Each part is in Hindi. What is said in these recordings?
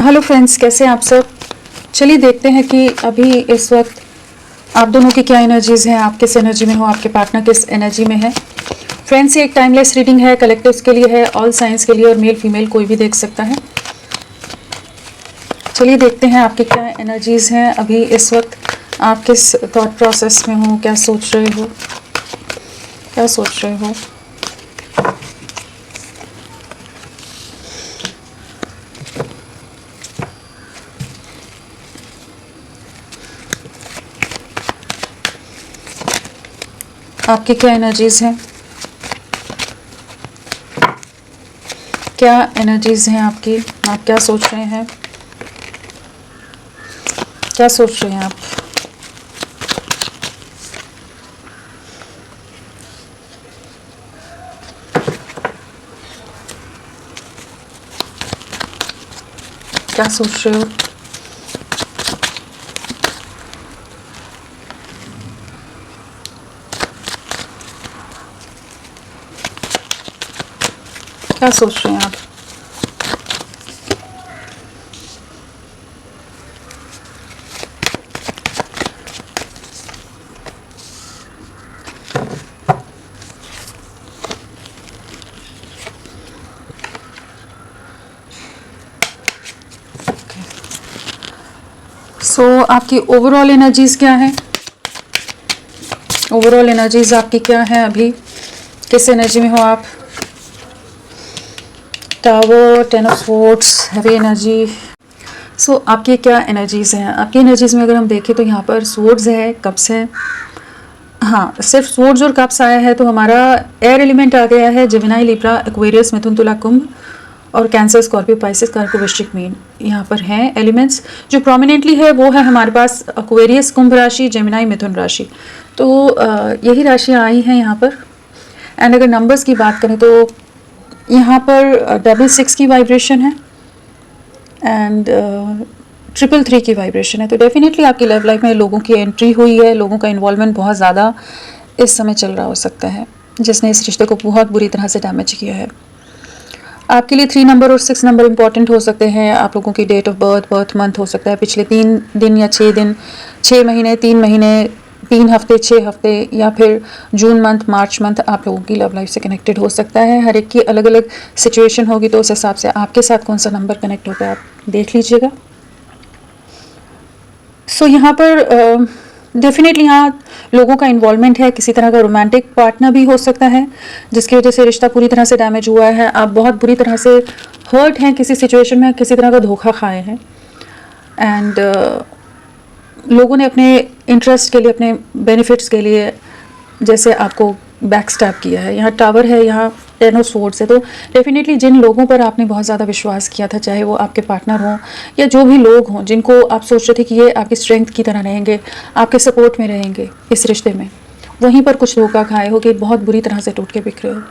हेलो फ्रेंड्स, कैसे हैं आप सब। चलिए देखते हैं कि अभी इस वक्त आप दोनों की क्या एनर्जीज़ हैं, आप किस एनर्जी में हो, आपके पार्टनर किस एनर्जी में है। फ्रेंड्स, ये एक टाइमलेस रीडिंग है, कलेक्टिव्स के लिए है, ऑल साइंस के लिए, और मेल फीमेल कोई भी देख सकता है। चलिए देखते हैं आपकी क्या एनर्जीज़ हैं अभी इस वक्त, आप किस थॉट प्रोसेस में हो, क्या सोच रहे हो, क्या सोच रहे हो। आपकी क्या एनर्जीज़ हैं, क्या एनर्जीज़ हैं आपकी, आप क्या सोच रहे हैं, क्या सोच रहे हैं आप। क्या सोच रहे हो, क्या सोच रहे हैं आप। आपकी ओवरऑल एनर्जीज़ क्या है, ओवरऑल एनर्जीज़ आपकी क्या है अभी, किस एनर्जी में हो आप। Tower, 10 of swords, heavy energy. आपकी क्या एनर्जीज़ हैं, आपकी एनर्जीज़ में अगर हम देखें तो यहाँ पर स्वॉर्ड्स है, कप्स है। हाँ, सिर्फ स्वॉर्ड्स और कप्स आया है तो हमारा एयर एलिमेंट आ गया है, जेमिनी, लिब्रा, एक्वेरियस, मिथुन, तुला, कुंभ, और कैंसर, स्कॉर्पियो, पाइसेस, कर्क, वृश्चिक, मीन। यहाँ पर हैं एलिमेंट्स। जो प्रोमिनेंटली है वो है हमारे पास एक्वेरियस, कुंभ राशि, जेमिनी, मिथुन राशि। तो यही राशियाँ आई हैं यहाँ पर। एंड अगर नंबर्स की बात करें तो यहाँ पर 666 की वाइब्रेशन है एंड 333 की वाइब्रेशन है। तो डेफिनेटली आपकी लव लाइफ में लोगों की एंट्री हुई है, लोगों का इन्वॉल्वमेंट बहुत ज़्यादा इस समय चल रहा हो सकता है, जिसने इस रिश्ते को बहुत बुरी तरह से डैमेज किया है। आपके लिए 3 नंबर और 6 नंबर इंपॉर्टेंट हो सकते हैं। आप लोगों की date of birth, birth month हो सकता है, पिछले 3 दिन या 6 दिन, 6 महीने, 3 महीने, 3 हफ्ते, 6 हफ्ते, या फिर जून मंथ, मार्च मंथ आप लोगों की लव लाइफ से कनेक्टेड हो सकता है। हर एक की अलग अलग सिचुएशन होगी, तो उस हिसाब से आपके साथ कौन सा नंबर कनेक्ट होता है आप देख लीजिएगा। यहाँ पर डेफिनेटली यहाँ लोगों का इन्वॉल्वमेंट है, किसी तरह का रोमांटिक पार्टनर भी हो सकता है जिसकी वजह से रिश्ता पूरी तरह से डैमेज हुआ है। आप बहुत बुरी तरह से हर्ट हैं किसी सिचुएशन में, किसी तरह का धोखा खाए हैं एंड लोगों ने अपने इंटरेस्ट के लिए, अपने बेनिफिट्स के लिए जैसे आपको बैक स्टैब किया है। यहाँ टावर है, यहाँ 10 ऑफ स्वॉर्ड्स है। तो डेफिनेटली जिन लोगों पर आपने बहुत ज़्यादा विश्वास किया था, चाहे वो आपके पार्टनर हों या जो भी लोग हों जिनको आप सोच रहे थे कि ये आपकी स्ट्रेंथ की तरह रहेंगे, आपके सपोर्ट में रहेंगे इस रिश्ते में, वहीं पर कुछ धोखा खाए हो कि बहुत बुरी तरह से टूट के बिखरे हो।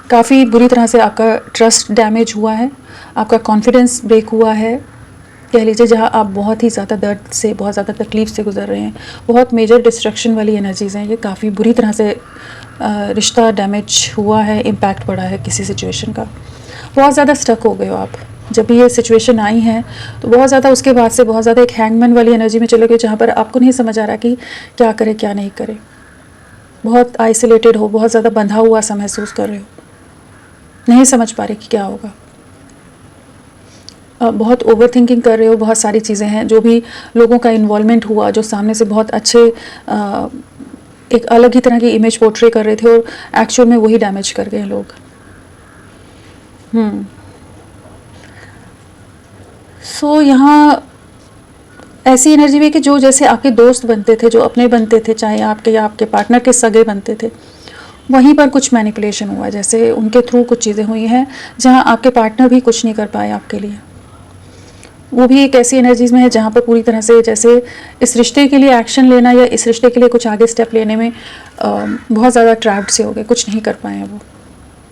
काफ़ी बुरी तरह से आपका ट्रस्ट डैमेज हुआ है, आपका कॉन्फिडेंस ब्रेक हुआ है, कह लीजिए, जहाँ आप बहुत ही ज़्यादा दर्द से, बहुत ज़्यादा तकलीफ़ से गुजर रहे हैं। बहुत मेजर डिस्ट्रक्शन वाली एनर्जीज़ हैं ये, काफ़ी बुरी तरह से रिश्ता डैमेज हुआ है, इम्पैक्ट पड़ा है किसी सिचुएशन का। बहुत ज़्यादा स्टक हो गए हो आप। जब भी ये सिचुएशन आई है तो बहुत ज़्यादा उसके बाद से बहुत ज़्यादा एक हैंगमैन वाली एनर्जी में चले गए, जहाँ पर आपको नहीं समझ आ रहा कि क्या करें क्या नहीं करें। बहुत आइसोलेटेड हो, बहुत ज़्यादा बंधा हुआ सा महसूस कर रहे हो, नहीं समझ पा रहे कि क्या होगा। बहुत ओवर थिंकिंग कर रहे हो, बहुत सारी चीज़ें हैं। जो भी लोगों का इन्वॉल्वमेंट हुआ, जो सामने से बहुत अच्छे एक अलग ही तरह की इमेज पोर्ट्रे कर रहे थे और एक्चुअल में वही डैमेज कर गए लोग। यहाँ ऐसी एनर्जी भी है कि जो जैसे आपके दोस्त बनते थे, जो अपने बनते थे, चाहे आपके या आपके पार्टनर के सगे बनते थे, वहीं पर कुछ मैनिपुलेशन हुआ, जैसे उनके थ्रू कुछ चीज़ें हुई हैं जहाँ आपके पार्टनर भी कुछ नहीं कर पाए आपके लिए। वो भी एक ऐसी एनर्जीज़ में है जहाँ पर पूरी तरह से जैसे इस रिश्ते के लिए एक्शन लेना या इस रिश्ते के लिए कुछ आगे स्टेप लेने में बहुत ज़्यादा ट्रैप्ड से हो गए, कुछ नहीं कर पाए हैं वो।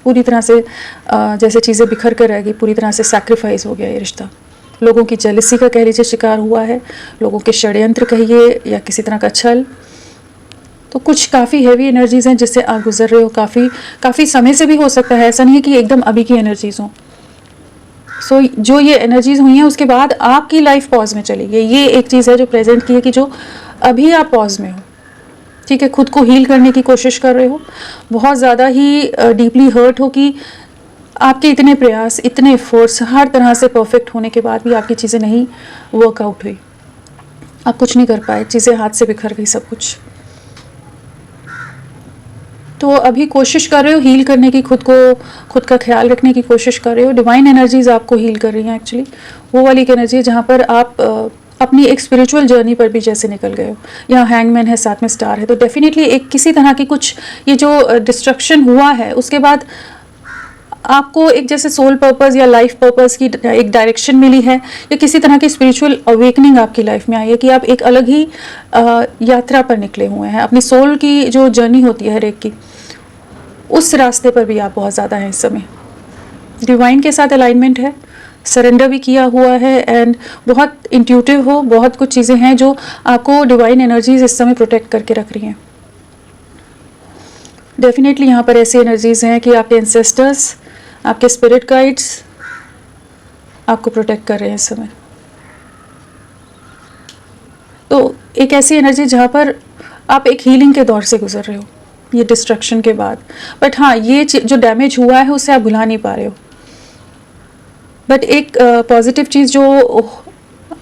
पूरी तरह से जैसे चीज़ें बिखर कर रह गई, पूरी तरह से सैक्रिफाइस हो गया ये रिश्ता। लोगों की जेलसी का कह लीजिए शिकार हुआ है, लोगों के षड्यंत्र कहिए या किसी तरह का छल। तो कुछ काफ़ी हैवी एनर्जीज़ हैं जिससे आप गुजर रहे हो, काफ़ी समय से भी हो सकता है, ऐसा नहीं है कि एकदम अभी की एनर्जीज़ हों। सो जो ये एनर्जीज हुई हैं उसके बाद आपकी लाइफ पॉज में चली गई। ये एक चीज़ है जो प्रेजेंट की है कि जो अभी आप पॉज में हो, ठीक है, खुद को हील करने की कोशिश कर रहे हो, बहुत ज़्यादा ही डीपली हर्ट हो कि आपके इतने प्रयास, इतने एफर्ट्स, हर तरह से परफेक्ट होने के बाद भी आपकी चीज़ें नहीं वर्कआउट हुई, आप कुछ नहीं कर पाए, चीज़ें हाथ से बिखर गई सब कुछ। तो अभी कोशिश कर रहे हो हील करने की, खुद का ख्याल रखने की कोशिश कर रहे हो। डिवाइन एनर्जीज आपको हील कर रही हैं एक्चुअली, वो वाली एनर्जी है जहाँ पर आप अपनी एक स्पिरिचुअल जर्नी पर भी जैसे निकल गए हो। यहाँ हैंगमैन है, साथ में स्टार है, तो डेफिनेटली एक किसी तरह की कुछ ये जो डिस्ट्रक्शन हुआ है उसके बाद आपको एक जैसे सोल पर्पस या लाइफ पर्पस की एक डायरेक्शन मिली है, या किसी तरह की स्पिरिचुअल अवेकनिंग आपकी लाइफ में आई है कि आप एक अलग ही यात्रा पर निकले हुए हैं। अपनी सोल की जो जर्नी होती है हर एक की, उस रास्ते पर भी आप बहुत ज़्यादा हैं इस समय। डिवाइन के साथ अलाइनमेंट है, सरेंडर भी किया हुआ है, एंड बहुत इंट्यूटिव हो, बहुत कुछ चीज़ें हैं जो आपको डिवाइन एनर्जीज इस समय प्रोटेक्ट करके रख रही हैं। डेफिनेटली यहाँ पर ऐसी एनर्जीज हैं कि आपके एंसेस्टर्स, आपके स्पिरिट गाइड्स आपको प्रोटेक्ट कर रहे हैं इस समय। तो एक ऐसी एनर्जी जहाँ पर आप एक हीलिंग के दौर से गुजर रहे हो ये डिस्ट्रक्शन के बाद, बट हाँ, ये जो डैमेज हुआ है उसे आप भुला नहीं पा रहे हो। बट एक पॉजिटिव चीज़ जो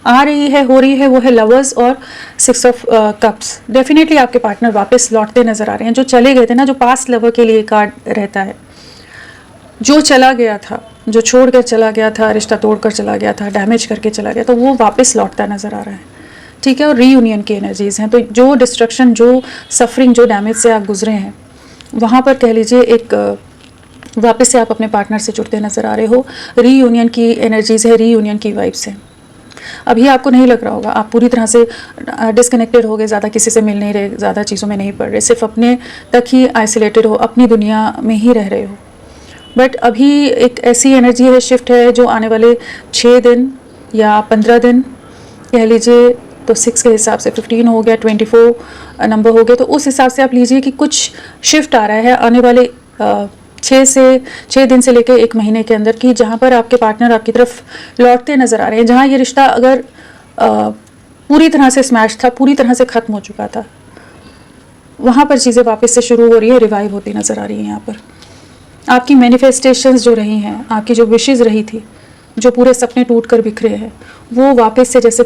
आ रही है, हो रही है, वो है लवर्स और 6 ऑफ कप्स। डेफिनेटली आपके पार्टनर वापस लौटते नजर आ रहे हैं। जो चले गए थे ना, जो पास्ट लवर के लिए कार्ड रहता है, जो चला गया था, जो छोड़ कर चला गया था, रिश्ता तोड़ कर चला गया था, डैमेज करके चला गया, तो वो वापस लौटता नजर आ रहा है, ठीक है। और रीयूनियन की एनर्जीज हैं, तो जो डिस्ट्रक्शन, जो सफरिंग, जो डैमेज से आप गुजरे हैं, वहाँ पर कह लीजिए एक वापस से आप अपने पार्टनर से जुड़ते नजर आ रहे हो। रीयूनियन की एनर्जीज है, रीयूनियन की वाइब्स है। अभी आपको नहीं लग रहा होगा, आप पूरी तरह से डिस्कनेक्टेड हो गए, ज़्यादा किसी से मिल नहीं रहे, ज़्यादा चीज़ों में नहीं पड़ रहे, सिर्फ अपने तक ही आइसोलेटेड हो, अपनी दुनिया में ही रह रहे हो। बट अभी एक ऐसी एनर्जी है, शिफ्ट है, जो आने वाले 6 दिन या 15 दिन कह लीजिए, तो 6 के हिसाब से 15 हो गया, 24 नंबर हो गए, तो उस हिसाब से आप लीजिए कि कुछ शिफ्ट आ रहा है आने वाले 6 दिन से लेकर 1 महीने के अंदर की, जहाँ पर आपके पार्टनर आपकी तरफ लौटते नज़र आ रहे हैं। जहाँ ये रिश्ता अगर पूरी तरह से स्मैश था, पूरी तरह से ख़त्म हो चुका था, वहाँ पर चीज़ें वापस से शुरू हो रही है, रिवाइव होती नज़र आ रही है। यहाँ पर आपकी मैनिफेस्टेशंस जो रही हैं, आपकी जो विशेज़ रही थी, जो पूरे सपने टूट कर बिखरे हैं, वो वापस से जैसे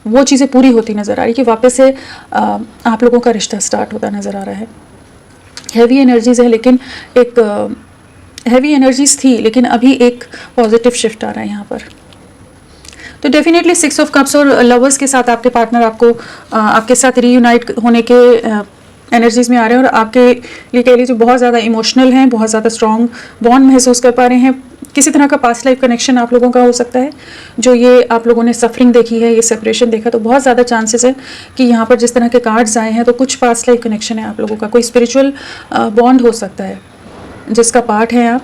वो चीज़ें पूरी होती नज़र आ रही कि वापस से आप लोगों का रिश्ता स्टार्ट होता नज़र आ रहा है। हैवी एनर्जीज है, लेकिन एक हैवी एनर्जीज थी, लेकिन अभी एक पॉजिटिव शिफ्ट आ रहा है यहाँ पर। तो डेफिनेटली 6 ऑफ कप्स और लवर्स के साथ आपके पार्टनर आपको आपके साथ रीयूनाइट होने के एनर्जीज में आ रहे हैं, और आपके लिए कह लीजिए बहुत ज़्यादा इमोशनल हैं, बहुत ज़्यादा स्ट्रॉन्ग बॉन्ड महसूस कर पा रहे हैं। किसी तरह का पास्ट लाइफ कनेक्शन आप लोगों का हो सकता है, जो ये आप लोगों ने सफरिंग देखी है, ये सेपरेशन देखा, तो बहुत ज़्यादा चांसेस है कि यहाँ पर जिस तरह के कार्ड्स आए हैं, तो कुछ पास्ट लाइफ कनेक्शन है आप लोगों का, कोई स्पिरिचुअल बॉन्ड हो सकता है जिसका पार्ट है आप।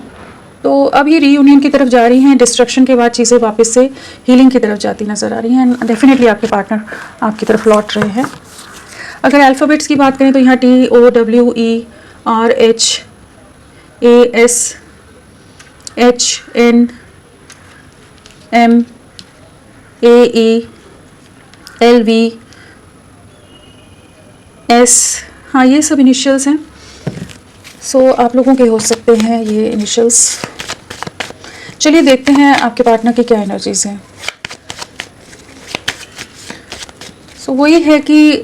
तो अब ये रीयूनियन की तरफ जा रही हैं, डिस्ट्रक्शन के बाद चीज़ें वापस से हीलिंग की तरफ जाती नज़र आ रही हैं। डेफिनेटली आपके पार्टनर आपकी तरफ लौट रहे हैं। अगर अल्फ़ाबेट्स की बात करें तो यहाँ TOWERHAMAES, हाँ, ये सब इनिशियल्स हैं। सो आप लोगों के हो सकते हैं ये इनिशियल्स। चलिए देखते हैं आपके पार्टनर की क्या एनर्जीज हैं। सो वही है कि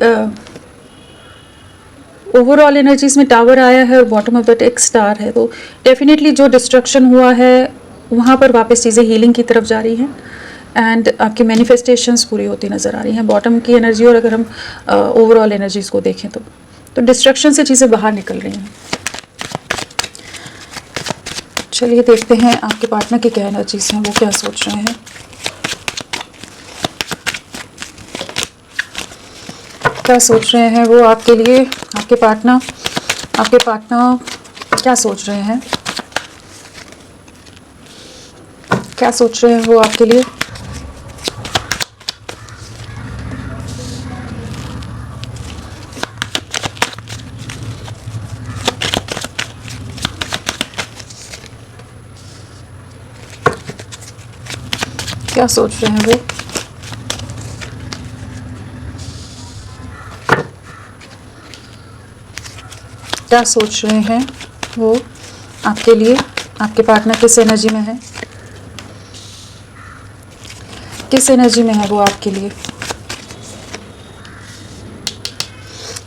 ओवरऑल एनर्जीज में टावर आया है और bottom of the deck star है, तो डेफिनेटली जो डिस्ट्रक्शन हुआ है वहाँ पर वापस चीज़ें हीलिंग की तरफ जा रही हैं, एंड आपकी मैनिफेस्टेशंस पूरी होती नज़र आ रही हैं, बॉटम की एनर्जी। और अगर हम ओवरऑल एनर्जीज को देखें तो डिस्ट्रक्शन से चीज़ें बाहर निकल रही हैं। चलिए देखते हैं आपके पार्टनर की क्या एनर्जीज हैं, वो क्या सोच रहे हैं। क्या सोच रहे हैं वो आपके लिए, आपके पार्टनर क्या सोच रहे हैं, क्या सोच रहे हैं वो आपके लिए। क्या सोच रहे हैं वो? क्या सोच रहे हैं वो आपके लिए? आपके पार्टनर किस एनर्जी में है? किस एनर्जी में है वो आपके लिए?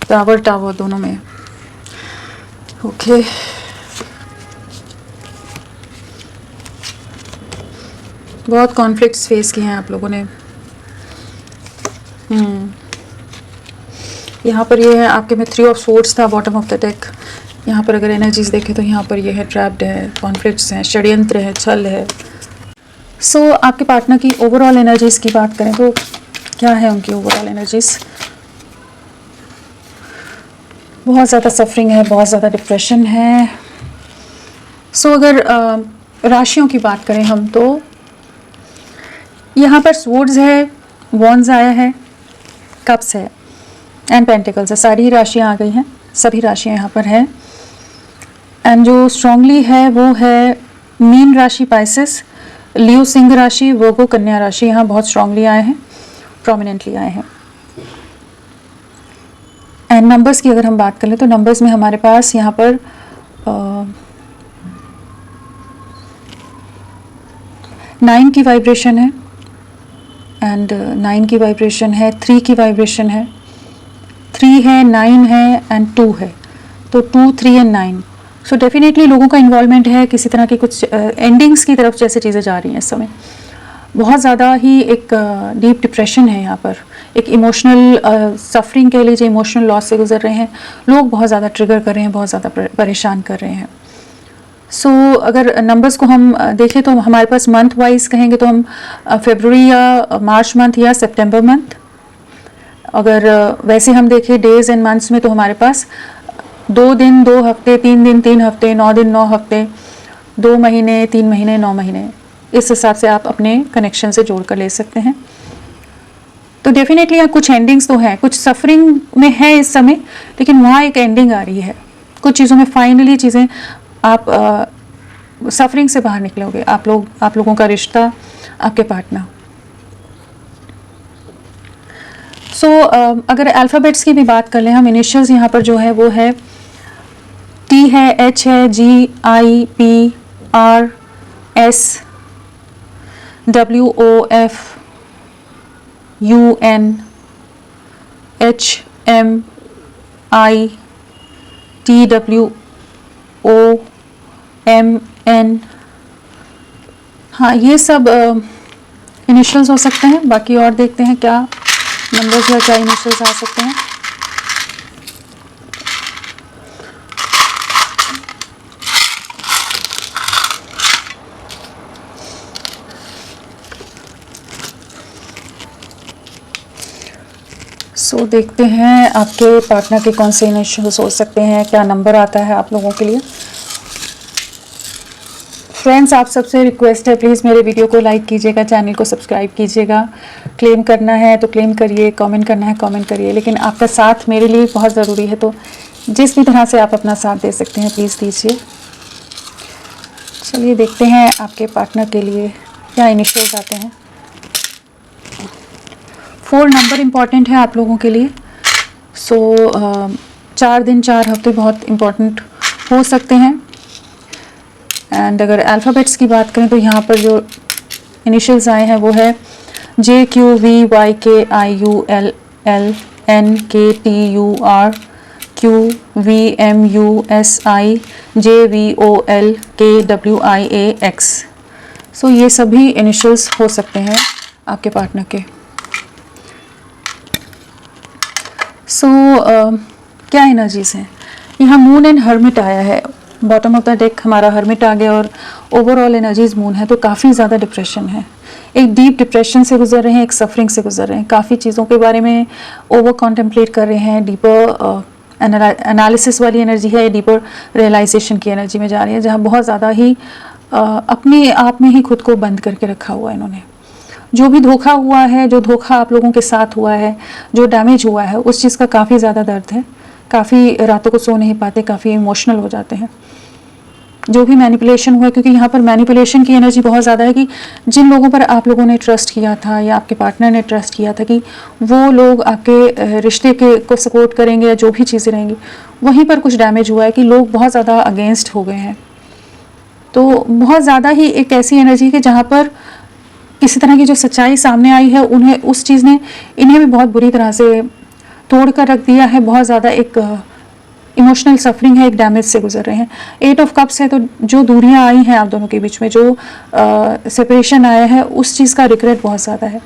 टावर टावर दोनों में। ओके, बहुत कॉन्फ्लिक्ट्स फेस किए हैं आप लोगों ने। यहाँ पर ये है आपके में 3 ऑफ स्वॉर्ड्स था बॉटम ऑफ द डेक। यहाँ पर अगर एनर्जीज देखें तो यहाँ पर ये है ट्रैप्ड है, कॉन्फ्लिक्ट्स हैं, षड्यंत्र है, छल है। सो आपके पार्टनर की ओवरऑल एनर्जीज की बात करें तो क्या है उनकी ओवरऑल एनर्जीज? बहुत ज़्यादा सफरिंग है, बहुत ज़्यादा डिप्रेशन है। सो अगर राशियों की बात करें हम तो यहाँ पर स्वॉर्ड्स है, वॉन्ड्स आया है, कप्स है एंड पेंटिकल्स है। सारी राशियाँ आ गई हैं, सभी राशियाँ यहाँ पर हैं। एंड जो स्ट्रांगली है वो है मीन राशि पाइसेस, लियो सिंह राशि, वर्गो कन्या राशि। यहाँ बहुत स्ट्रांगली आए हैं, प्रोमिनेंटली आए हैं। एंड नंबर्स की अगर हम बात करें तो नंबर्स में हमारे पास यहाँ पर 9 की वाइब्रेशन है एंड 9 की वाइब्रेशन है, 3 की वाइब्रेशन है, 3 है, 9 है एंड 2 है। तो 2, 3 एंड 9। सो डेफिनेटली लोगों का इन्वॉल्वमेंट है किसी तरह की, कुछ एंडिंग्स की तरफ जैसे चीज़ें जा रही हैं इस समय। बहुत ज़्यादा ही एक डीप डिप्रेशन है यहाँ पर, एक इमोशनल सफरिंग कह लीजिए, इमोशनल लॉस से गुजर रहे हैं लोग, बहुत ज़्यादा ट्रिगर कर रहे हैं, बहुत ज़्यादा परेशान कर रहे हैं। सो अगर नंबर्स को हम देखें तो हमारे पास मंथ वाइज कहेंगे तो हम फरवरी या मार्च मंथ या सितंबर मंथ। अगर वैसे हम देखें डेज एंड मंथ्स में तो हमारे पास 2 दिन 2 हफ्ते, 3 दिन 3 हफ्ते, 9 दिन 9 हफ्ते, 2 महीने 3 महीने 9 महीने। इस हिसाब से आप अपने कनेक्शन से जोड़ कर ले सकते हैं। तो डेफिनेटली यहाँ कुछ एंडिंग्स तो हैं, कुछ सफरिंग में है इस समय, लेकिन वहाँ एक एंडिंग आ रही है। कुछ चीज़ों में फाइनली चीज़ें आप सफरिंग से बाहर निकलोगे, आप लोगों का रिश्ता, आपके पार्टनर। सो अगर अल्फ़ाबेट्स की भी बात कर लें हम, इनिशियल्स यहाँ पर जो है वो है T है, H है, G, I, P, R, S, W, O, F, U, N, H, M, I, T, W, O, M, N। हाँ, ये सब इनिशियल्स हो सकते हैं। बाकी और देखते हैं क्या नंबर्स या क्या इनिशियल्स आ सकते हैं। सो देखते हैं आपके पार्टनर के कौन से इनिशियल्स हो सकते हैं, क्या नंबर आता है आप लोगों के लिए। फ्रेंड्स, आप सबसे रिक्वेस्ट है प्लीज़ मेरे वीडियो को लाइक कीजिएगा, चैनल को सब्सक्राइब कीजिएगा। क्लेम करना है तो क्लेम करिए, कमेंट करना है कमेंट करिए, लेकिन आपका साथ मेरे लिए बहुत ज़रूरी है। तो जिस भी तरह से आप अपना साथ दे सकते हैं प्लीज़ दीजिए। चलिए देखते हैं आपके पार्टनर के लिए क्या इनिशियल्स आते हैं। 4 नंबर इम्पॉर्टेंट है आप लोगों के लिए। सो 4 दिन 4 हफ्ते बहुत इम्पॉर्टेंट हो सकते हैं। एंड अगर अल्फ़ाबेट्स की बात करें तो यहाँ पर जो इनिशियल्स आए हैं वो है JQVYKIULNKTURQVMUSIJVOLKWIAX। सो ये सभी इनिशियल्स हो सकते हैं आपके पार्टनर के। सो क्या एनर्जीज हैं यहाँ? मून एंड हर्मिट आया है, बॉटम ऑफ द डेक हमारा हर्मिट आ गया और ओवरऑल एनर्जीज मून है। तो काफ़ी ज़्यादा डिप्रेशन है, एक डीप डिप्रेशन से गुजर रहे हैं, एक सफरिंग से गुजर रहे हैं, काफ़ी चीज़ों के बारे में ओवर कॉन्टेम्पलेट कर रहे हैं। डीपर एनालिसिस वाली एनर्जी है, डीपर रियलाइजेशन की एनर्जी में जा रही है, जहाँ बहुत ज़्यादा ही अपने आप में ही खुद को बंद करके रखा हुआ है इन्होंने। जो भी धोखा हुआ है, जो धोखा आप लोगों के साथ हुआ है, जो डैमेज हुआ है, उस चीज़ का काफ़ी ज़्यादा दर्द है, काफ़ी रातों को सो नहीं पाते, काफ़ी इमोशनल हो जाते हैं। जो भी मैनिपुलेशन हुआ, क्योंकि यहाँ पर मैनिपुलेशन की एनर्जी बहुत ज़्यादा है कि जिन लोगों पर आप लोगों ने ट्रस्ट किया था या आपके पार्टनर ने ट्रस्ट किया था कि वो लोग आपके रिश्ते के को सपोर्ट करेंगे या जो भी चीज़ें रहेंगी, वहीं पर कुछ डैमेज हुआ है कि लोग बहुत ज़्यादा अगेंस्ट हो गए हैं। तो बहुत ज़्यादा ही एक ऐसी एनर्जी है कि जहाँ पर किसी तरह की जो सच्चाई सामने आई है, उन्हें उस चीज़ ने इन्हें भी बहुत बुरी तरह से तोड़ कर रख दिया है। बहुत ज़्यादा एक इमोशनल सफरिंग है, एक डैमेज से गुजर रहे हैं। 8 ऑफ कप्स है, तो जो दूरियां आई हैं आप दोनों के बीच में, जो सेपरेशन आया है, उस चीज़ का रिग्रेट बहुत ज़्यादा है।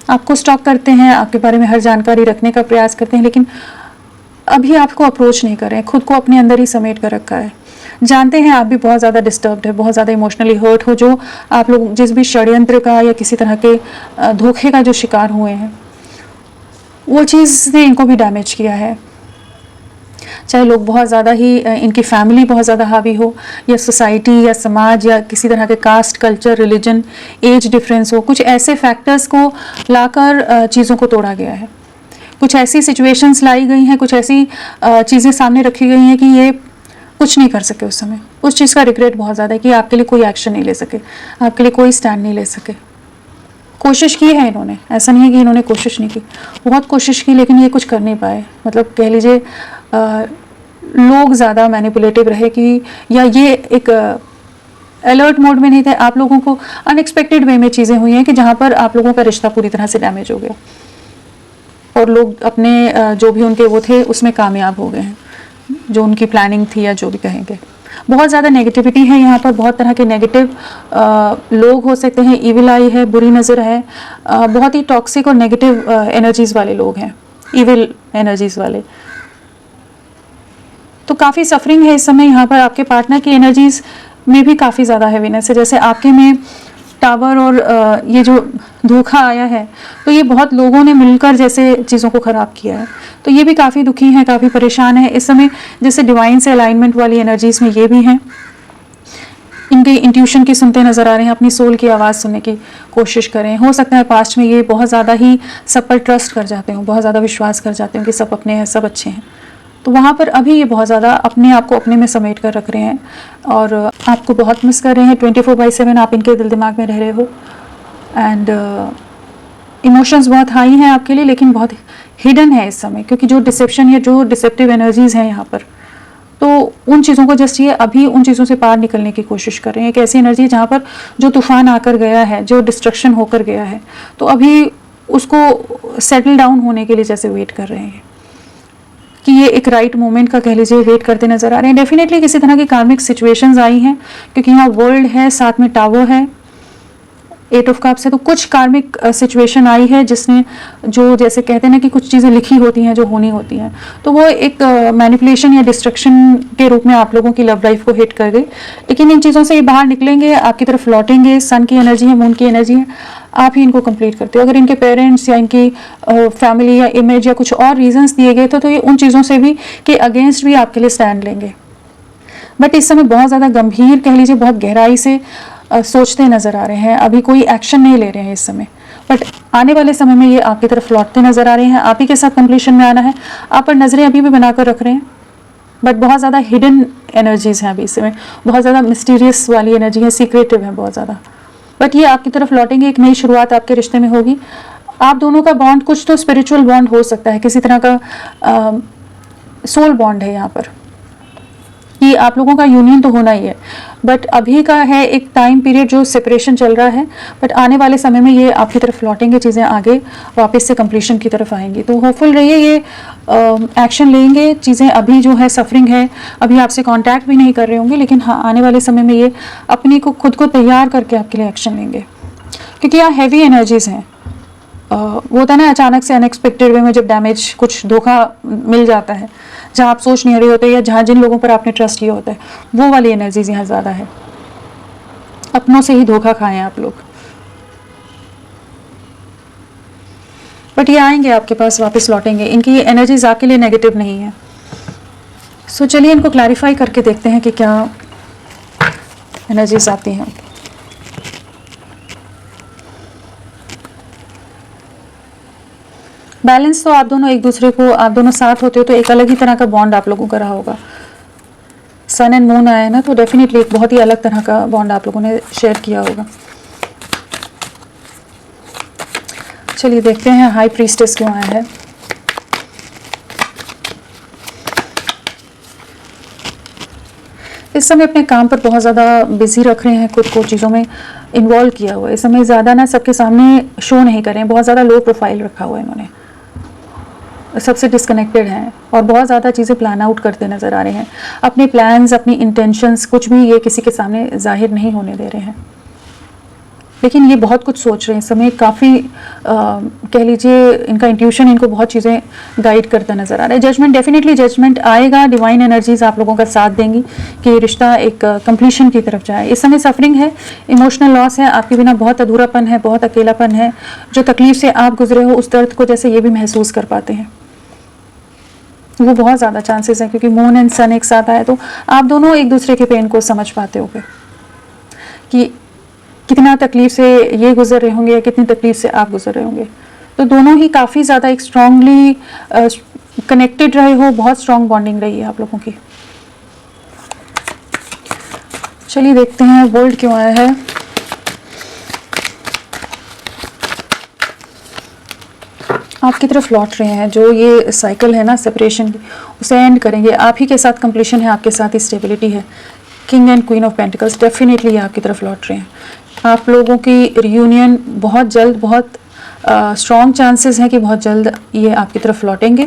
आपको स्टॉक करते हैं, आपके बारे में हर जानकारी रखने का प्रयास करते हैं, लेकिन अभी आपको अप्रोच नहीं कर रहे हैं, खुद को अपने अंदर ही समेट कर रखा है। जानते हैं आप भी बहुत ज़्यादा डिस्टर्ब्ड है, बहुत ज़्यादा इमोशनली हर्ट हो, जो आप लोग जिस भी षड्यंत्र का या किसी तरह के धोखे का जो शिकार हुए हैं, वो चीज़ ने इनको भी डैमेज किया है। चाहे लोग बहुत ज़्यादा ही इनकी फैमिली बहुत ज़्यादा हावी हो, या सोसाइटी या समाज या किसी तरह के caste, culture, religion, age difference हो, कुछ ऐसे फैक्टर्स को लाकर चीज़ों को तोड़ा गया है। कुछ ऐसी सिचुएशंस लाई गई हैं, कुछ ऐसी चीज़ें सामने रखी गई हैं कि ये कुछ नहीं कर सके उस समय। उस चीज़ का रिग्रेट बहुत ज़्यादा है कि आपके लिए कोई एक्शन नहीं ले सके, आपके लिए कोई स्टैंड नहीं ले सके। कोशिश की है इन्होंने, ऐसा नहीं है कि इन्होंने कोशिश नहीं की, बहुत कोशिश की, लेकिन ये कुछ कर नहीं पाए। मतलब कह लीजिए लोग ज़्यादा मैनिपुलेटिव रहे कि, या ये एक अलर्ट मोड में नहीं थे। आप लोगों को अनएक्सपेक्टेड वे में चीज़ें हुई हैं कि जहाँ पर आप लोगों का रिश्ता पूरी तरह से डैमेज हो गया, और लोग अपने जो भी उनके वो थे उसमें कामयाब हो गए हैं, जो उनकी प्लानिंग थी या जो भी कहेंगे। बहुत ज़्यादा नेगेटिविटी है यहाँ पर, बहुत तरह के नेगेटिव लोग हो सकते हैं, इविल आई है, बुरी नज़र है, बहुत ही टॉक्सिक और नेगेटिव एनर्जीज़ वाले लोग हैं, इविल एनर्जीज़ वाले। तो काफ़ी सफरिंग है इस समय यहाँ पर। आपके पार्टनर की एनर्जीज़ में भी काफ़ी ज़्यादा हैवीनेस है, जैसे आपके में टावर और ये जो धोखा आया है, तो ये बहुत लोगों ने मिलकर जैसे चीज़ों को ख़राब किया है। तो ये भी काफ़ी दुखी हैं, काफ़ी परेशान हैं इस समय। जैसे डिवाइन से अलाइनमेंट वाली एनर्जीज़ में ये भी हैं, इनके इंट्यूशन की सुनते नज़र आ रहे हैं, अपनी सोल की आवाज़ सुनने की कोशिश करें। हो सकता है पास्ट में ये बहुत ज़्यादा ही सब पर ट्रस्ट कर जाते हों, बहुत ज़्यादा विश्वास कर जाते हों कि सब अपने हैं, सब अच्छे हैं। तो वहाँ पर अभी ये बहुत ज़्यादा अपने आप को अपने में समेट कर रख रहे हैं और आपको बहुत मिस कर रहे हैं। 24/7 आप इनके दिल दिमाग में रह रहे हो, एंड इमोशंस बहुत हाई हैं आपके लिए, लेकिन बहुत हिडन है इस समय, क्योंकि जो डिसेप्शन या जो डिसेप्टिव एनर्जीज़ हैं यहाँ पर, तो उन चीज़ों को जस्ट ये अभी उन चीज़ों से पार निकलने की कोशिश कर रहे हैं। एक ऐसी एनर्जी है जहाँ पर जो तूफान आकर गया है, जो डिस्ट्रक्शन होकर गया है, तो अभी उसको सेटल डाउन होने के लिए जैसे वेट कर रहे हैं कि ये एक राइट मोमेंट का कह लीजिए वेट करते नजर आ रहे हैं। डेफिनेटली किसी तरह की कार्मिक सिचुएशंस आई हैं, क्योंकि यहाँ वर्ल्ड है, साथ में टावर है, 8 ऑफ कप्स है, तो कुछ कार्मिक सिचुएशन आई है जिसने, जो जैसे कहते हैं ना कि कुछ चीज़ें लिखी होती हैं जो होनी होती हैं, तो वो एक मैनिपुलेशन या डिस्ट्रक्शन के रूप में आप लोगों की लव लाइफ को हिट कर गई। लेकिन इन चीज़ों से ये बाहर निकलेंगे, आपकी तरफ लौटेंगे। सन की एनर्जी है, मून की एनर्जी है, आप ही इनको कंप्लीट करते हो। अगर इनके पेरेंट्स या इनकी फैमिली या इमेज या कुछ और रीजंस दिए गए तो ये उन चीज़ों से भी के अगेंस्ट भी आपके लिए स्टैंड लेंगे। बट इस समय बहुत ज़्यादा गंभीर कह लीजिए, बहुत गहराई से सोचते नज़र आ रहे हैं, अभी कोई एक्शन नहीं ले रहे हैं इस समय, बट आने वाले समय में ये आपकी तरफ लौटते नज़र आ रहे हैं। आप ही के साथ कंप्लीशन में आना है, आप पर नज़रें अभी भी बनाकर रख रहे हैं, बट बहुत ज़्यादा हिडन एनर्जीज़ हैं अभी इस समय, बहुत ज़्यादा मिस्टीरियस वाली एनर्जी है, सीक्रेटिव है बहुत ज़्यादा, बट ये आपकी तरफ लौटेंगे। एक नई शुरुआत आपके रिश्ते में होगी। आप दोनों का बॉन्ड कुछ तो स्पिरिचुअल बॉन्ड हो सकता है, किसी तरह का सोल बॉन्ड है यहाँ पर, कि आप लोगों का यूनियन तो होना ही है, बट अभी का है एक टाइम पीरियड जो सेपरेशन चल रहा है, बट आने वाले समय में ये आपकी तरफ लौटेंगे, चीज़ें आगे वापस से कंप्लीशन की तरफ आएंगी। तो होपफुल रहिए, ये एक्शन लेंगे। चीज़ें अभी जो है सफरिंग है, अभी आपसे कांटेक्ट भी नहीं कर रहे होंगे, लेकिन हाँ आने वाले समय में ये अपनी को खुद को तैयार करके आपके लिए एक्शन लेंगे, क्योंकि यहाँ हैवी एनर्जीज़ हैं। वो होता है ना अचानक से अनएक्सपेक्टेड वे में जब डैमेज, कुछ धोखा मिल जाता है, जहाँ आप सोच नहीं रहे होते या जहाँ जिन लोगों पर आपने ट्रस्ट किया होता है, वो वाली एनर्जीज यहाँ ज़्यादा है। अपनों से ही धोखा खाएं आप लोग, बट ये आएंगे आपके पास, वापस लौटेंगे। इनकी एनर्जीज आपके लिए नेगेटिव नहीं है। सो चलिए इनको क्लैरिफाई करके देखते हैं कि क्या एनर्जीज आती हैं। बैलेंस तो आप दोनों एक दूसरे को, आप दोनों साथ होते हो तो एक अलग ही तरह का बॉन्ड आप लोगों का रहा होगा। सन एंड मून आया है ना, तो डेफिनेटली एक बहुत ही अलग तरह का बॉन्ड आप लोगों ने शेयर किया होगा। चलिए देखते हैं हाई प्रीस्टेस क्यों आया है। इस समय अपने काम पर बहुत ज़्यादा बिजी रख रहे हैं, खुद को चीज़ों में इन्वॉल्व किया हुआ है। इस समय ज़्यादा ना सबके सामने शो नहीं कर रहे हैं, बहुत ज़्यादा लो प्रोफाइल रखा हुआ है इन्होंने, सबसे डिस्कनेक्टेड हैं और बहुत ज़्यादा चीज़ें प्लान आउट करते नज़र आ रहे हैं। अपने प्लान्स, अपनी इंटेंशंस कुछ भी ये किसी के सामने जाहिर नहीं होने दे रहे हैं, लेकिन ये बहुत कुछ सोच रहे हैं इस समय। काफ़ी कह लीजिए इनका इंट्यूशन इनको बहुत चीज़ें गाइड करता नज़र आ रहा है। जजमेंट, डेफिनेटली जजमेंट आएगा, डिवाइन एनर्जीज आप लोगों का साथ देंगी कि ये रिश्ता एक कंप्लीशन की तरफ जाए। इस समय सफरिंग है, इमोशनल लॉस है, आपके बिना बहुत अधूरापन है, बहुत अकेलापन है। जो तकलीफ से आप गुजरे हो उस दर्द को जैसे ये भी महसूस कर पाते हैं, वो बहुत ज़्यादा चांसेस हैं, क्योंकि मून एंड सन एक साथ आए तो आप दोनों एक दूसरे के पेन को समझ पाते होगे कि कितना तकलीफ से ये गुजर रहे होंगे या कितनी तकलीफ से आप गुजर रहे होंगे। तो दोनों ही काफ़ी ज़्यादा एक स्ट्रांगली कनेक्टेड रहे हो, बहुत स्ट्रांग बॉन्डिंग रही है आप लोगों की। चलिए देखते हैं वर्ल्ड क्यों आया है। आपकी तरफ लौट रहे हैं, जो ये साइकिल है ना सेपरेशन की, उसे एंड करेंगे। आप ही के साथ कंप्लीशन है, आपके साथ ही स्टेबिलिटी है। King and queen of pentacles definitely ये आपकी तरफ लौट रहे हैं। आप लोगों की रियूनियन बहुत जल्द, बहुत स्ट्रॉन्ग चांसेस हैं कि बहुत जल्द ये आपकी तरफ लौटेंगे।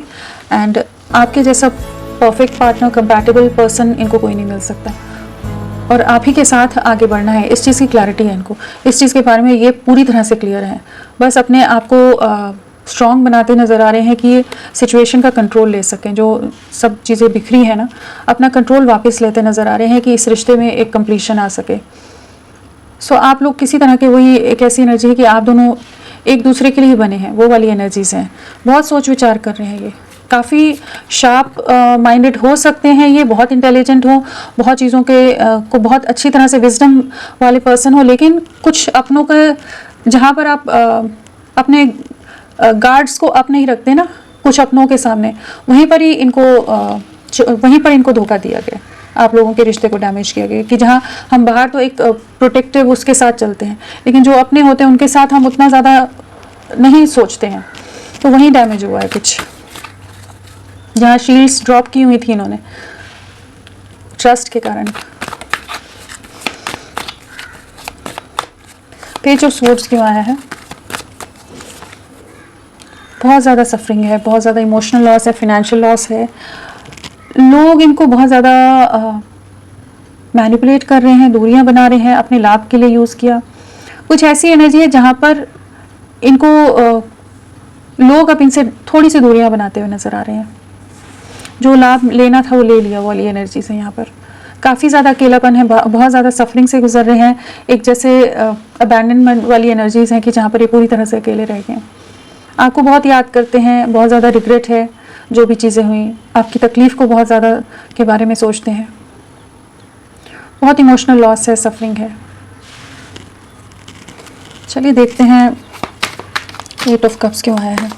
एंड आपके जैसा परफेक्ट पार्टनर, कंपैटिबल पर्सन इनको कोई नहीं मिल सकता, और आप ही के साथ आगे बढ़ना है। इस चीज़ की क्लैरिटी है इनको, इस चीज़ के बारे में ये पूरी तरह से क्लियर है। बस अपने आप को स्ट्रॉन्ग बनाते नज़र आ रहे हैं कि ये सिचुएशन का कंट्रोल ले सकें। जो सब चीज़ें बिखरी है ना, अपना कंट्रोल वापस लेते नज़र आ रहे हैं कि इस रिश्ते में एक कंप्लीशन आ सके। सो आप लोग किसी तरह के, वही एक ऐसी एनर्जी है कि आप दोनों एक दूसरे के लिए बने हैं, वो वाली एनर्जीज हैं। बहुत सोच विचार कर रहे हैं, ये काफ़ी शार्प माइंडेड हो सकते हैं, ये बहुत इंटेलिजेंट हो, बहुत चीज़ों के को बहुत अच्छी तरह से विजडम वाले पर्सन हो, लेकिन कुछ अपनों के जहाँ पर आप अपने गार्ड्स को अप नहीं रखते ना कुछ अपनों के सामने, वहीं पर इनको धोखा दिया गया, आप लोगों के रिश्ते को डैमेज किया गया। कि जहाँ हम बाहर तो एक प्रोटेक्टिव उसके साथ चलते हैं, लेकिन जो अपने होते हैं उनके साथ हम उतना ज़्यादा नहीं सोचते हैं, तो वहीं डैमेज हुआ है कुछ। जहाँ शील्ड्स ड्रॉप की हुई थी इन्होंने ट्रस्ट के कारण। पेज ऑफ स्वॉर्ड्स क्यों आया है? बहुत ज़्यादा सफरिंग है, बहुत ज़्यादा इमोशनल लॉस है, फिनेंशियल लॉस है। लोग इनको बहुत ज़्यादा मैनिपुलेट कर रहे हैं, दूरियां बना रहे हैं, अपने लाभ के लिए यूज़ किया। कुछ ऐसी एनर्जी है जहाँ पर इनको लोग अब इनसे थोड़ी सी दूरियां बनाते हुए नज़र आ रहे हैं। जो लाभ लेना था वो ले लिया, वो वाली एनर्जी से यहाँ पर काफ़ी ज़्यादा अकेलापन है, बहुत ज़्यादा सफरिंग से गुजर रहे हैं। एक जैसे अबैंडनमेंट वाली एनर्जीज हैं कि जहाँ पर ये पूरी तरह से अकेले रह गए। आपको बहुत याद करते हैं, बहुत ज़्यादा रिग्रेट है जो भी चीज़ें हुई, आपकी तकलीफ़ को बहुत ज़्यादा के बारे में सोचते हैं। बहुत इमोशनल लॉस है, सफरिंग है। चलिए देखते हैं 8 ऑफ कप्स क्यों आया है।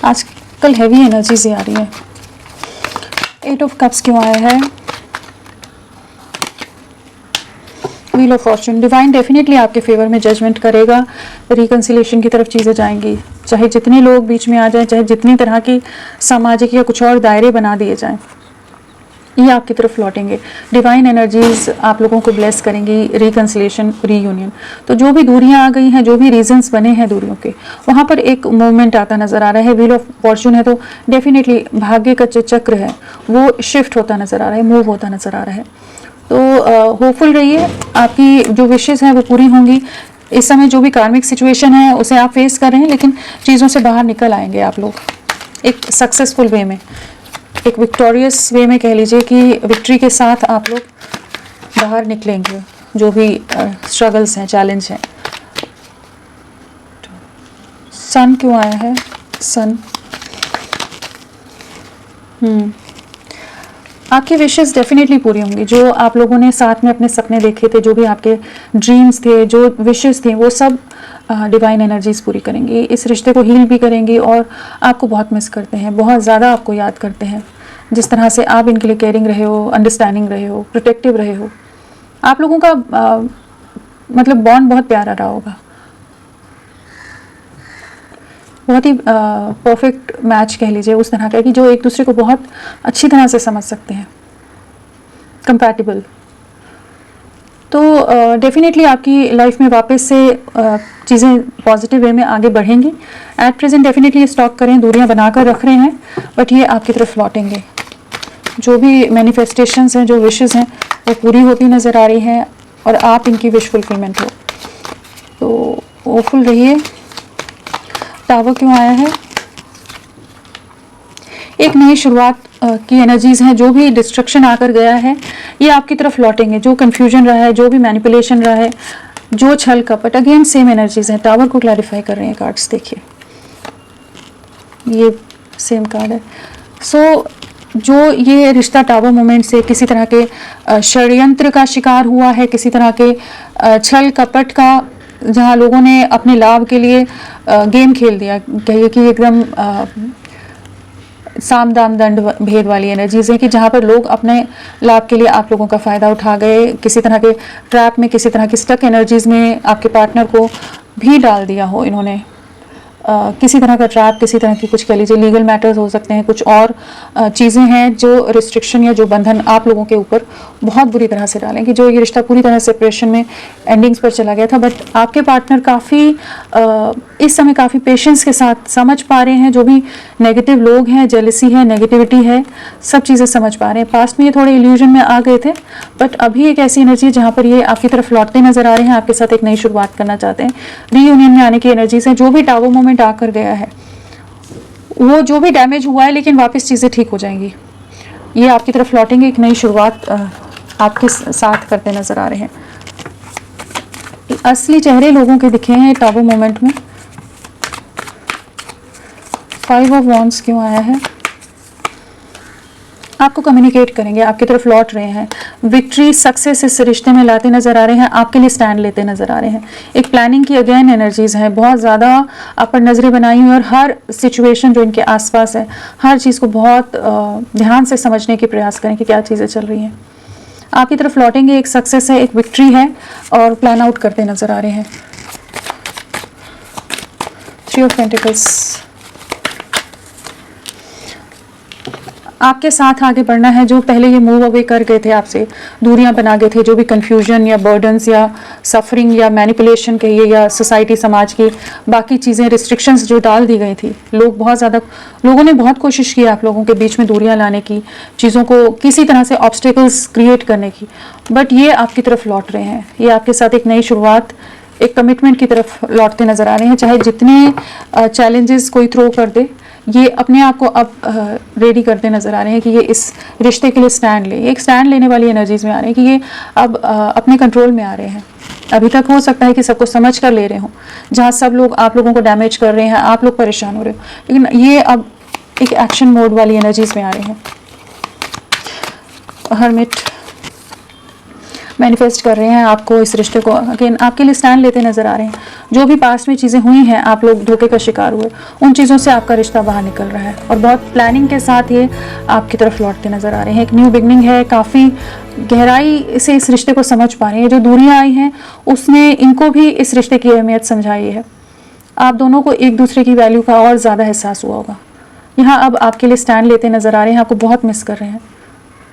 आजकल हैवी एनर्जी से आ रही है। 8 ऑफ कप्स क्यों आया है? Wheel of Fortune. Divine definitely आपके फेवर में जजमेंट करेगा, रिकंसिलेशन की तरफ चीज़ें जाएंगी। चाहे जितने लोग बीच में आ जाएं, चाहे जितनी तरह की सामाजिक या कुछ और दायरे बना दिए जाएं, ये आपकी तरफ लौटेंगे। डिवाइन एनर्जीज आप लोगों को ब्लेस करेंगी, रिकंसिलेशन, रीयूनियन। तो जो भी दूरियां आ गई हैं, जो भी रीजंस बने हैं दूरियों के, वहाँ पर एक मूवमेंट आता नज़र आ रहा है। व्हील ऑफ फॉर्चून है तो डेफिनेटली भाग्य का जो चक्र है वो शिफ्ट होता नज़र आ रहा है, मूव होता नज़र आ रहा है। तो होपफुल रहिए, आपकी जो विशेज़ हैं वो पूरी होंगी। इस समय जो भी कार्मिक सिचुएशन है उसे आप फेस कर रहे हैं, लेकिन चीज़ों से बाहर निकल आएंगे आप लोग एक सक्सेसफुल वे में, एक विक्टोरियस वे में कह लीजिए कि विक्ट्री के साथ आप लोग बाहर निकलेंगे जो भी स्ट्रगल्स हैं, चैलेंज हैं। सन क्यों आया है? सन आपकी विशेस डेफिनेटली पूरी होंगी। जो आप लोगों ने साथ में अपने सपने देखे थे, जो भी आपके ड्रीम्स थे, जो विशेस थे, वो सब डिवाइन एनर्जीज पूरी करेंगी। इस रिश्ते को हील भी करेंगी और आपको बहुत मिस करते हैं, बहुत ज़्यादा आपको याद करते हैं। जिस तरह से आप इनके लिए केयरिंग रहे हो, अंडरस्टैंडिंग रहे हो, प्रोटेक्टिव रहे हो, आप लोगों का मतलब बॉन्ड बहुत प्यारा रहा होगा, बहुत ही परफेक्ट मैच कह लीजिए उस तरह का कि जो एक दूसरे को बहुत अच्छी तरह से समझ सकते हैं, कंपैटिबल। तो डेफिनेटली आपकी लाइफ में वापस से चीज़ें पॉजिटिव वे में आगे बढ़ेंगी। एट प्रेजेंट डेफिनेटली स्टॉक करें, दूरियां बनाकर रख रहे हैं, बट ये आपकी तरफ लौटेंगे। जो भी मैनिफेस्टेशंस हैं, जो विशेस हैं, वो पूरी होती नज़र आ रही हैं और आप इनकी विश फुलफिलमेंट हो। तो होपफुल रहिए। टावर क्यों आया है? एक नई शुरुआत की एनर्जीज हैं। जो भी डिस्ट्रक्शन आकर गया है ये आपकी तरफ लौटेंगे। जो कंफ्यूजन रहा है, जो भी मैनिपुलेशन रहा है, जो छल कपट, अगेन सेम एनर्जीज हैं। टावर को क्लैरिफाई कर रहे हैं कार्ड्स, देखिए ये सेम कार्ड है। सो जो ये रिश्ता टावर मोमेंट से किसी तरह के षड्यंत्र का शिकार हुआ है, किसी तरह के छल कपट का, जहाँ लोगों ने अपने लाभ के लिए गेम खेल दिया, कहिए कि एकदम साम दाम दंड भेद वाली एनर्जीज है कि जहाँ पर लोग अपने लाभ के लिए आप लोगों का फ़ायदा उठा गए, किसी तरह के ट्रैप में, किसी तरह की स्टक एनर्जीज में आपके पार्टनर को भी डाल दिया हो इन्होंने। किसी तरह का ट्रैप, किसी तरह की कुछ कह लीजिए लीगल मैटर्स हो सकते हैं, कुछ और चीज़ें हैं जो रिस्ट्रिक्शन या जो बंधन आप लोगों के ऊपर बहुत बुरी तरह से डालें कि जो ये रिश्ता पूरी तरह सेपरेशन में एंडिंग्स पर चला गया था। बट आपके पार्टनर काफ़ी इस समय काफ़ी पेशेंस के साथ समझ पा रहे हैं। जो भी नेगेटिव लोग हैं, जेलसी है, नेगेटिविटी है, सब चीज़ें समझ पा रहे हैं। पास्ट में ये थोड़े इल्यूजन में आ गए थे, बट अभी एक ऐसी एनर्जी है जहाँ पर ये आपकी तरफ लौटते नजर आ रहे हैं, आपके साथ एक नई शुरुआत करना चाहते हैं। रीयूनियन में आने की एनर्जीज है। जो भी टावर मोमेंट आकर गया है, वो जो भी डैमेज हुआ है, लेकिन वापस चीज़ें ठीक हो जाएंगी। ये आपकी तरफ लौटेंगे, एक नई शुरुआत आपके साथ करते नजर आ रहे हैं। असली चेहरे लोगों के दिखे हैं टावर मोमेंट में। 5 ऑफ वॉन्ड्स क्यों आया है? आपको कम्युनिकेट करेंगे, आपकी तरफ लौट रहे हैं, विक्ट्री सक्सेस इस रिश्ते में लाते नजर आ रहे हैं, आपके लिए स्टैंड लेते नजर आ रहे हैं। एक प्लानिंग की अगेन एनर्जीज है, बहुत ज़्यादा आप पर नज़रें बनाई हुई और हर सिचुएशन जो इनके आसपास है, हर चीज़ को बहुत ध्यान से समझने की प्रयास करें कि क्या चीज़ें चल रही हैं। आपकी तरफ लौटेंगे, एक सक्सेस है, एक विक्ट्री है और प्लान आउट करते नजर आ रहे हैं। 3 ऑफ पेंटिकल्स। आपके साथ आगे बढ़ना है। जो पहले ये मूव अवे कर गए थे आपसे, दूरियां बना गए थे, जो भी कंफ्यूजन या बर्डन्स या सफरिंग या मैनिपुलेशन कहिए या सोसाइटी समाज की बाकी चीज़ें, रिस्ट्रिक्शंस जो डाल दी गई थी, लोगों ने बहुत कोशिश की आप लोगों के बीच में दूरियां लाने की, चीज़ों को किसी तरह से ऑब्स्टिकल्स क्रिएट करने की, बट ये आपकी तरफ लौट रहे हैं। ये आपके साथ एक नई शुरुआत, एक कमिटमेंट की तरफ लौटते नजर आ रहे हैं। चाहे जितने चैलेंजेस कोई थ्रो कर दे, ये अपने आप को अब रेडी करते नजर आ रहे हैं कि ये इस रिश्ते के लिए स्टैंड ले, एक स्टैंड लेने वाली एनर्जीज में आ रहे हैं कि ये अब अपने कंट्रोल में आ रहे हैं। अभी तक हो सकता है कि सबको समझ कर ले रहे हो, जहाँ सब लोग आप लोगों को डैमेज कर रहे हैं, आप लोग परेशान हो रहे हो, लेकिन ये अब एक एक्शन मोड वाली एनर्जीज में आ रहे हैं। हर्मिट मैनिफेस्ट कर रहे हैं आपको, इस रिश्ते को अगेन आपके लिए स्टैंड लेते नजर आ रहे हैं। जो भी पास्ट में चीज़ें हुई हैं, आप लोग धोखे का शिकार हुए, उन चीज़ों से आपका रिश्ता बाहर निकल रहा है और बहुत प्लानिंग के साथ ये आपकी तरफ लौटते नजर आ रहे हैं। एक न्यू बिगनिंग है, काफ़ी गहराई से इस रिश्ते को समझ पा रहे हैं। जो दूरियां आई हैं उसने इनको भी इस रिश्ते की अहमियत समझाई है। आप दोनों को एक दूसरे की वैल्यू का और ज़्यादा एहसास हुआ होगा। यहाँ अब आपके लिए स्टैंड लेते नजर आ रहे हैं, आपको बहुत मिस कर रहे हैं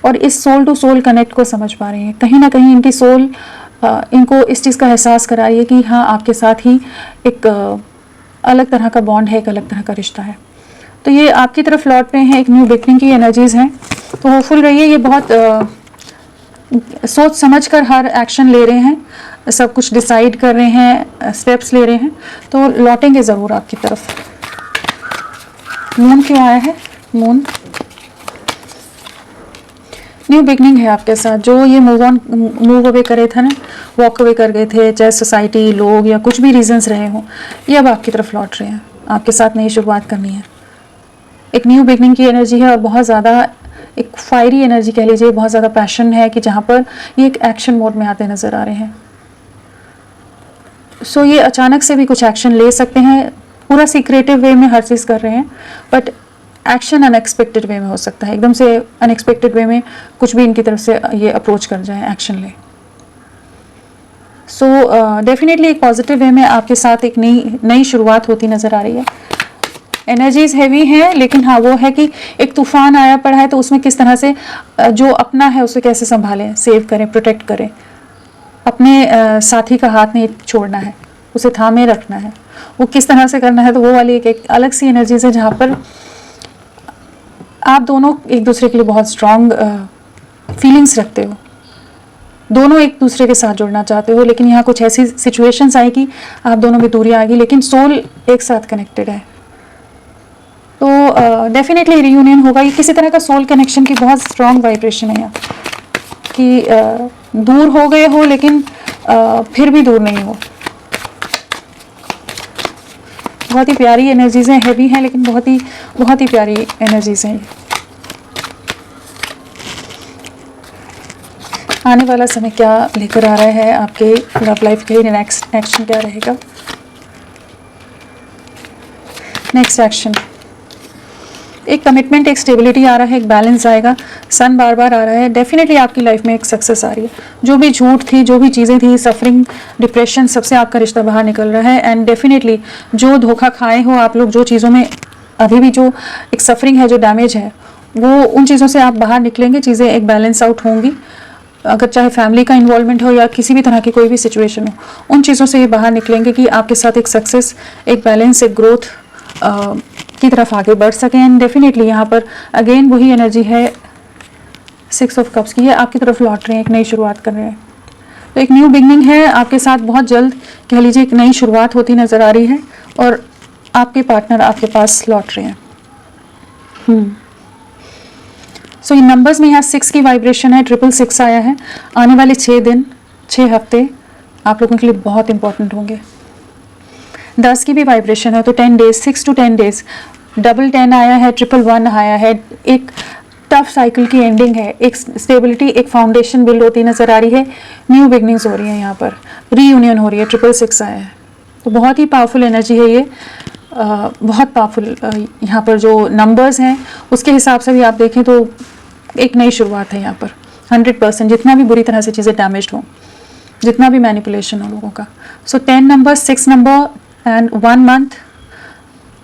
और इस सोल टू सोल कनेक्ट को समझ पा रहे हैं। कहीं ना कहीं इनकी सोल इनको इस चीज़ का एहसास करा रही है कि हाँ, आपके साथ ही एक अलग तरह का बॉन्ड है, एक अलग तरह का रिश्ता है। तो ये आपकी तरफ लौट रहे हैं, एक न्यू बिगनिंग की एनर्जीज हैं। तो होपफुल रहिए। ये बहुत सोच समझ कर हर एक्शन ले रहे हैं, सब कुछ डिसाइड कर रहे हैं, स्टेप्स ले रहे हैं, तो लौटेंगे ज़रूर आपकी तरफ। मून क्यों आया है? मून न्यू बिगनिंग है आपके साथ। जो ये मूव अवे करे थे ना, वॉक अवे कर गए थे, चाहे सोसाइटी, लोग या कुछ भी रीजंस रहे हों, ये अब आपकी तरफ लौट रहे हैं, आपके साथ नई शुरुआत करनी है। एक न्यू बिगनिंग की एनर्जी है और बहुत ज़्यादा एक फायरी एनर्जी कह लीजिए, बहुत ज़्यादा पैशन है कि जहाँ पर ये एक एक्शन मोड में आते नज़र आ रहे हैं। सो ये अचानक से भी कुछ एक्शन ले सकते हैं, पूरा सीक्रेटिव वे में हर चीज़ कर रहे हैं, बट एक्शन अनएक्सपेक्टेड वे में हो सकता है, एकदम से अनएक्सपेक्टेड वे में कुछ भी इनकी तरफ से ये अप्रोच कर जाए, एक्शन ले। सो डेफिनेटली एक पॉजिटिव वे में आपके साथ एक नई शुरुआत होती नज़र आ रही है। एनर्जीज हैवी हैं, लेकिन हाँ वो है कि एक तूफान आया पड़ा है, तो उसमें किस तरह से जो अपना है उसे कैसे संभालें, सेव करें, प्रोटेक्ट करें। अपने साथी का हाथ नहीं छोड़ना है, उसे थामे रखना है। वो किस तरह से करना है, तो वो वाली एक अलग सी एनर्जीज है जहाँ पर आप दोनों एक दूसरे के लिए बहुत स्ट्रॉन्ग फीलिंग्स रखते हो, दोनों एक दूसरे के साथ जुड़ना चाहते हो, लेकिन यहाँ कुछ ऐसी सिचुएशंस आएगी, आप दोनों में दूरियाँ आएगी, लेकिन सोल एक साथ कनेक्टेड है। तो डेफिनेटली रियूनियन होगा। ये किसी तरह का सोल कनेक्शन की बहुत स्ट्रॉन्ग वाइब्रेशन है यहाँ, कि दूर हो गए हो लेकिन फिर भी दूर नहीं हो। बहुत ही प्यारी एनर्जीज हैं, हैवी हैं लेकिन बहुत ही प्यारी एनर्जीज हैं। आने वाला समय क्या लेकर आ रहा है आपके लव लाइफ के, नेक्स्ट एक्शन क्या रहेगा? नेक्स्ट एक्शन, एक कमिटमेंट, एक स्टेबिलिटी आ रहा है, एक बैलेंस आएगा, सन बार बार आ रहा है। डेफिनेटली आपकी लाइफ में एक सक्सेस आ रही है। जो भी झूठ थी, जो भी चीज़ें थी, सफरिंग, डिप्रेशन, सबसे आपका रिश्ता बाहर निकल रहा है। एंड डेफिनेटली जो धोखा खाए हो आप लोग, जो चीज़ों में अभी भी जो एक सफरिंग है, जो डैमेज है, वो उन चीज़ों से आप बाहर निकलेंगे, चीज़ें एक बैलेंस आउट होंगी। अगर चाहे फैमिली का इन्वॉल्वमेंट हो या किसी भी तरह की कोई भी सिचुएशन हो, उन चीज़ों से ये बाहर निकलेंगे कि आपके साथ एक सक्सेस, एक बैलेंस, एक ग्रोथ की तरफ आगे बढ़ सकें। एंड डेफिनेटली यहाँ पर अगेन वही एनर्जी है 6 ऑफ कप्स की, है आपकी तरफ लौट रहे हैं, एक नई शुरुआत कर रहे हैं। तो एक न्यू बिगनिंग है आपके साथ, बहुत जल्द कह लीजिए एक नई शुरुआत होती नज़र आ रही है, और आपके पार्टनर आपके पास लौट रहे हैं। सो इन नंबर्स में यहाँ 6 की वाइब्रेशन है, 666 आया है। आने वाले 6 दिन, 6 हफ्ते आप लोगों के लिए बहुत इंपॉर्टेंट होंगे। 10 की भी वाइब्रेशन है, तो 10 डेज, 6 to 10 डेज, डबल 10 आया है, 111 आया है। एक टफ साइकिल की एंडिंग है, एक स्टेबिलिटी, एक फाउंडेशन बिल्ड होती नज़र आ रही है, न्यू बिगनिंग्स हो रही है, यहाँ पर रीयूनियन हो रही है। 666 आया है, तो बहुत ही पावरफुल एनर्जी है ये, बहुत पावरफुल। यहाँ पर जो नंबर्स हैं उसके हिसाब से भी आप देखें तो एक नई शुरुआत है यहाँ पर 100%, जितना भी बुरी तरह से चीज़ें डैमेज हों, जितना भी मैनिपुलेशन हो लोगों का। सो 10 नंबर, 6 नंबर एंड 1 मंथ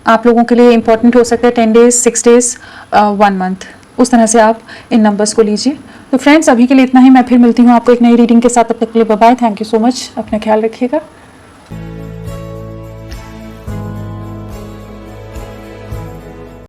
आप लोगों के लिए इंपॉर्टेंट हो सकता है। 10 डेज, 6 डेज, 1 मंथ, उस तरह से आप इन नंबर्स को लीजिए। तो फ्रेंड्स अभी के लिए इतना ही, मैं फिर मिलती हूँ आपको एक नई रीडिंग के साथ। तब तक के लिए bye bye, thank you so much, अपना ख्याल रखिएगा।